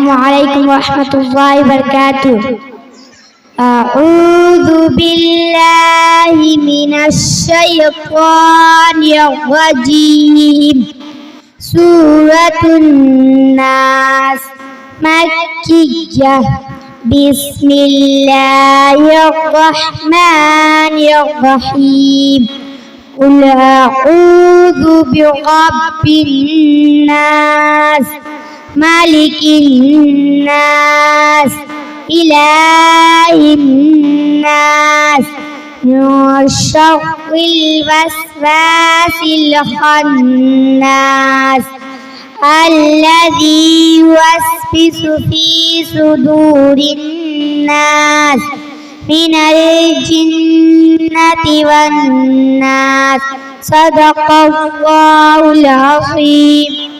عليكم ورحمة الله وبركاته. أعوذ بالله من الشيطان الرجيم. سورة الناس مكية. بسم الله الرحمن الرحيم. قل أعوذ برب الناس ملك الناس إله الناس من شر الوسواس الخناس الذي يوسوس في صدور الناس من الجنة والناس. صدق الله العظيم.